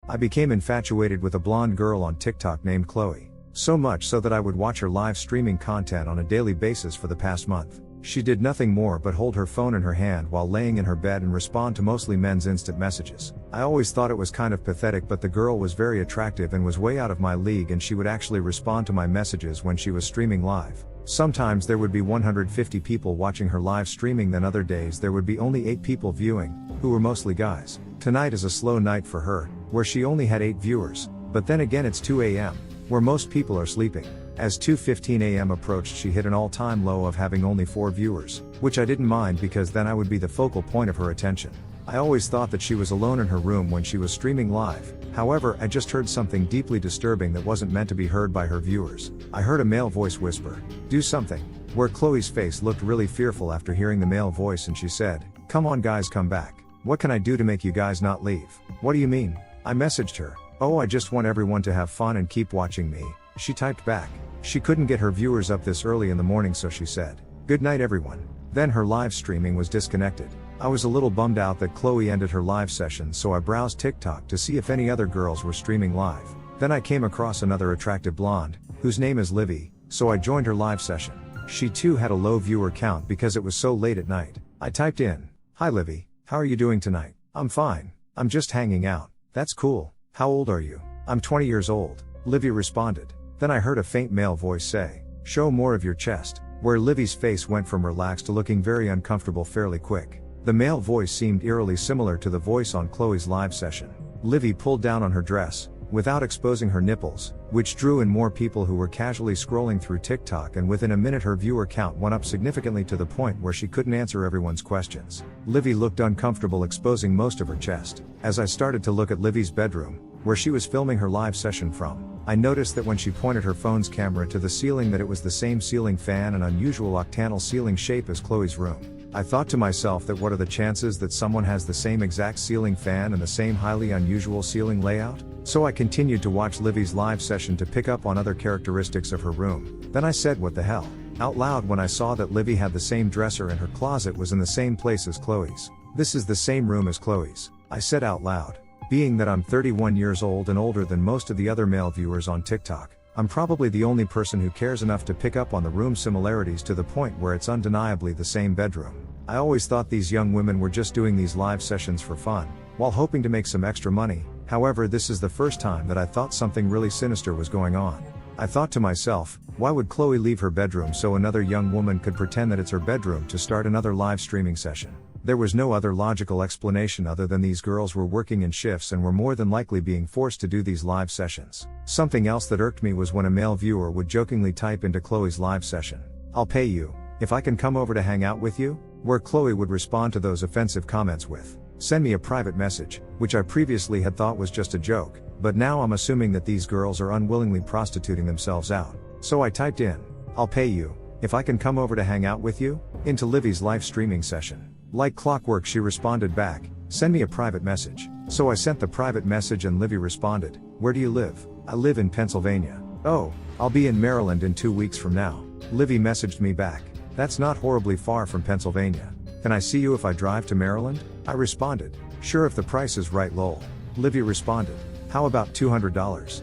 I became infatuated with a blonde girl on TikTok named Chloe. So much so that I would watch her live streaming content on a daily basis for the past month. She did nothing more but hold her phone in her hand while laying in her bed and respond to mostly men's instant messages. I always thought it was kind of pathetic, but the girl was very attractive and was way out of my league, and she would actually respond to my messages when she was streaming live. Sometimes there would be 150 people watching her live streaming, then other days there would be only 8 people viewing, who were mostly guys. Tonight is a slow night for her, where she only had 8 viewers, but then again it's 2 a.m., where most people are sleeping. As 2:15 a.m. approached, she hit an all-time low of having only 4 viewers, which I didn't mind because then I would be the focal point of her attention. I always thought that she was alone in her room when she was streaming live. However, I just heard something deeply disturbing that wasn't meant to be heard by her viewers. I heard a male voice whisper, "Do something," where Chloe's face looked really fearful after hearing the male voice, and she said, "Come on guys, come back. What can I do to make you guys not leave?" "What do you mean?" I messaged her. "Oh, I just want everyone to have fun and keep watching me," she typed back. She couldn't get her viewers up this early in the morning, so she said, "Good night everyone." Then her live streaming was disconnected. I was a little bummed out that Chloe ended her live session, so I browsed TikTok to see if any other girls were streaming live. Then I came across another attractive blonde, whose name is Livy, so I joined her live session. She too had a low viewer count because it was so late at night. I typed in, "Hi Livy, how are you doing tonight?" "I'm fine. I'm just hanging out." "That's cool. How old are you?" "I'm 20 years old, Livy responded. Then I heard a faint male voice say, "Show more of your chest," where Livy's face went from relaxed to looking very uncomfortable fairly quick. The male voice seemed eerily similar to the voice on Chloe's live session. Livy pulled down on her dress, without exposing her nipples, which drew in more people who were casually scrolling through TikTok, and within a minute her viewer count went up significantly to the point where she couldn't answer everyone's questions. Livy looked uncomfortable exposing most of her chest. As I started to look at Livy's bedroom, where she was filming her live session from, I noticed that when she pointed her phone's camera to the ceiling that it was the same ceiling fan and unusual octantal ceiling shape as Chloe's room. I thought to myself that what are the chances that someone has the same exact ceiling fan and the same highly unusual ceiling layout? So I continued to watch Livy's live session to pick up on other characteristics of her room. Then I said, "What the hell?" out loud when I saw that Livy had the same dresser and her closet was in the same place as Chloe's. "This is the same room as Chloe's," I said out loud. Being that I'm 31 years old and older than most of the other male viewers on TikTok, I'm probably the only person who cares enough to pick up on the room similarities to the point where it's undeniably the same bedroom. I always thought these young women were just doing these live sessions for fun, while hoping to make some extra money. However, this is the first time that I thought something really sinister was going on. I thought to myself, why would Chloe leave her bedroom so another young woman could pretend that it's her bedroom to start another live streaming session? There was no other logical explanation other than these girls were working in shifts and were more than likely being forced to do these live sessions. Something else that irked me was when a male viewer would jokingly type into Chloe's live session, "I'll pay you, if I can come over to hang out with you," where Chloe would respond to those offensive comments with, "Send me a private message," which I previously had thought was just a joke, but now I'm assuming that these girls are unwillingly prostituting themselves out. So I typed in, "I'll pay you, if I can come over to hang out with you," into Livy's live streaming session. Like clockwork she responded back, "Send me a private message." So I sent the private message and Livy responded, "Where do you live?" "I live in Pennsylvania." "Oh, I'll be in Maryland in 2 weeks from now." Livy messaged me back, "That's not horribly far from Pennsylvania. Can I see you if I drive to Maryland?" I responded, "Sure if the price is right lol." Livy responded, "How about $200?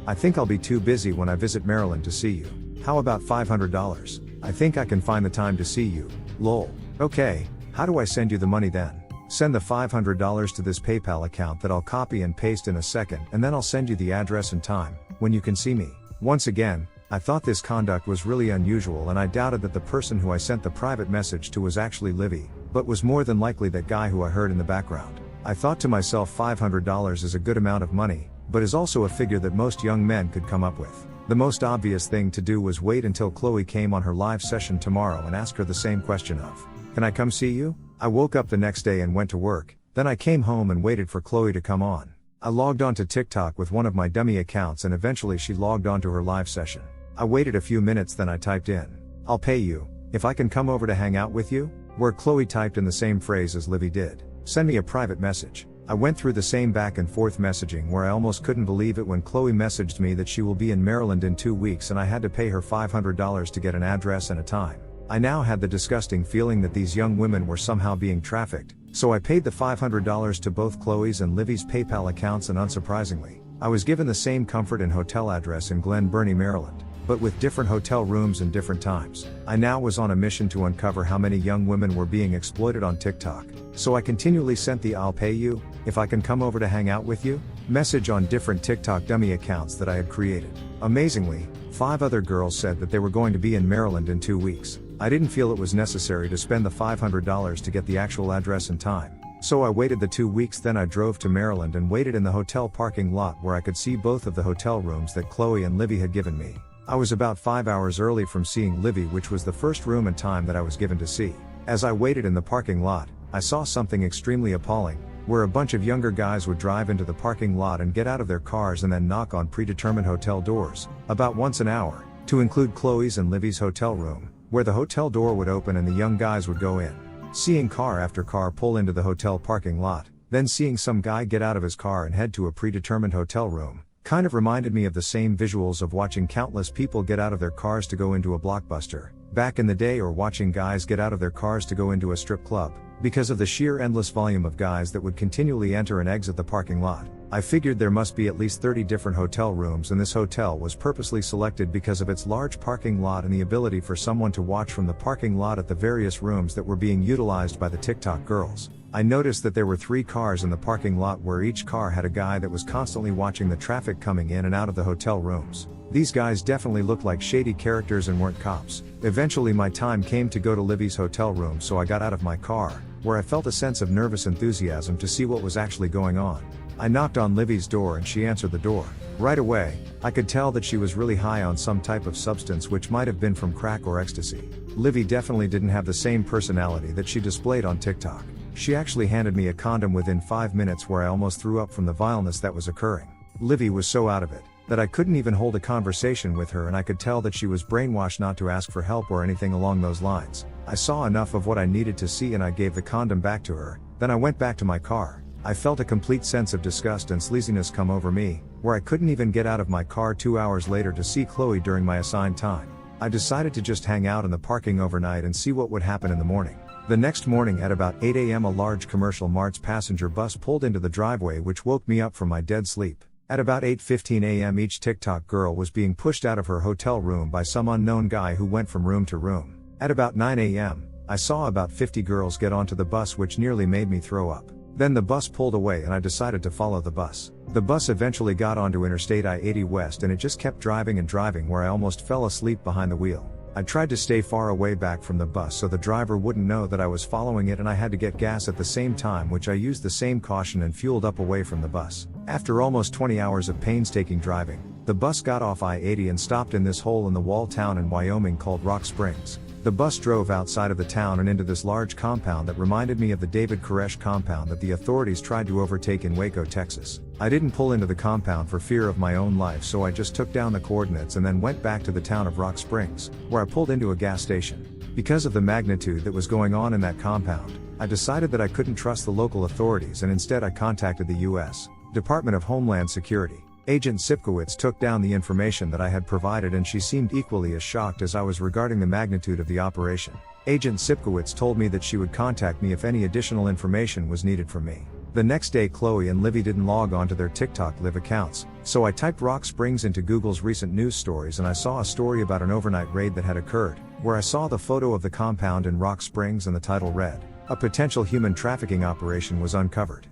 I think I'll be too busy when I visit Maryland to see you." "How about $500? I think I can find the time to see you, lol." "Okay. How do I send you the money then?" "Send the $500 to this PayPal account that I'll copy and paste in a second, and then I'll send you the address and time, when you can see me." Once again, I thought this conduct was really unusual, and I doubted that the person who I sent the private message to was actually Livy, but was more than likely that guy who I heard in the background. I thought to myself, $500 is a good amount of money, but is also a figure that most young men could come up with. The most obvious thing to do was wait until Chloe came on her live session tomorrow and ask her the same question of, "Can I come see you?" I woke up the next day and went to work, then I came home and waited for Chloe to come on. I logged on to TikTok with one of my dummy accounts and eventually she logged on to her live session. I waited a few minutes, then I typed in, "I'll pay you, if I can come over to hang out with you," where Chloe typed in the same phrase as Livy did, "Send me a private message." I went through the same back and forth messaging where I almost couldn't believe it when Chloe messaged me that she will be in Maryland in 2 weeks and I had to pay her $500 to get an address and a time. I now had the disgusting feeling that these young women were somehow being trafficked, So I paid the $500 to both Chloe's and Livy's PayPal accounts, and unsurprisingly, I was given the same comfort and hotel address in Glen Burnie, Maryland, but with different hotel rooms and different times. I now was on a mission to uncover how many young women were being exploited on TikTok, so I continually sent the "I'll pay you, if I can come over to hang out with you" message on different TikTok dummy accounts that I had created. Amazingly, 5 other girls said that they were going to be in Maryland in 2 weeks. I didn't feel it was necessary to spend the $500 to get the actual address and time, so I waited the 2 weeks. Then I drove to Maryland and waited in the hotel parking lot where I could see both of the hotel rooms that Chloe and Livy had given me. I was about 5 hours early from seeing Livy, which was the first room and time that I was given to see. As I waited in the parking lot, I saw something extremely appalling, where a bunch of younger guys would drive into the parking lot and get out of their cars and then knock on predetermined hotel doors, about once an hour, to include Chloe's and Livy's hotel room, where the hotel door would open and the young guys would go in. Seeing car after car pull into the hotel parking lot, then seeing some guy get out of his car and head to a predetermined hotel room, kind of reminded me of the same visuals of watching countless people get out of their cars to go into a Blockbuster back in the day, or watching guys get out of their cars to go into a strip club, because of the sheer endless volume of guys that would continually enter and exit the parking lot. I figured there must be at least 30 different hotel rooms, and this hotel was purposely selected because of its large parking lot and the ability for someone to watch from the parking lot at the various rooms that were being utilized by the TikTok girls. I noticed that there were 3 cars in the parking lot, where each car had a guy that was constantly watching the traffic coming in and out of the hotel rooms. These guys definitely looked like shady characters and weren't cops. Eventually my time came to go to Livy's hotel room, so I got out of my car, where I felt a sense of nervous enthusiasm to see what was actually going on. I knocked on Livy's door and she answered the door. Right away, I could tell that she was really high on some type of substance, which might have been from crack or ecstasy. Livy definitely didn't have the same personality that she displayed on TikTok. She actually handed me a condom within 5 minutes, where I almost threw up from the vileness that was occurring. Livy was so out of it that I couldn't even hold a conversation with her, and I could tell that she was brainwashed not to ask for help or anything along those lines. I saw enough of what I needed to see and I gave the condom back to her. Then I went back to my car. I felt a complete sense of disgust and sleaziness come over me, where I couldn't even get out of my car 2 hours later to see Chloe during my assigned time. I decided to just hang out in the parking overnight and see what would happen in the morning. The next morning at about 8 a.m. a large commercial Marts passenger bus pulled into the driveway, which woke me up from my dead sleep. At about 8:15 a.m. each TikTok girl was being pushed out of her hotel room by some unknown guy who went from room to room. At about 9 a.m., I saw about 50 girls get onto the bus, which nearly made me throw up. Then the bus pulled away and I decided to follow the bus. The bus eventually got onto Interstate I-80 West and it just kept driving and driving, where I almost fell asleep behind the wheel. I tried to stay far away back from the bus so the driver wouldn't know that I was following it, and I had to get gas at the same time, which I used the same caution and fueled up away from the bus. After almost 20 hours of painstaking driving, the bus got off I-80 and stopped in this hole-in-the-wall town in Wyoming called Rock Springs. The bus drove outside of the town and into this large compound that reminded me of the David Koresh compound that the authorities tried to overtake in Waco, Texas. I didn't pull into the compound for fear of my own life, so I just took down the coordinates and then went back to the town of Rock Springs, where I pulled into a gas station. Because of the magnitude that was going on in that compound, I decided that I couldn't trust the local authorities, and instead I contacted the U.S. Department of Homeland Security. Agent Sipkowitz took down the information that I had provided, and she seemed equally as shocked as I was regarding the magnitude of the operation. Agent Sipkowitz told me that she would contact me if any additional information was needed from me. The next day Chloe and Livy didn't log on to their TikTok Live accounts, so I typed Rock Springs into Google's recent news stories and I saw a story about an overnight raid that had occurred, where I saw the photo of the compound in Rock Springs and the title read, "A potential human trafficking operation was uncovered."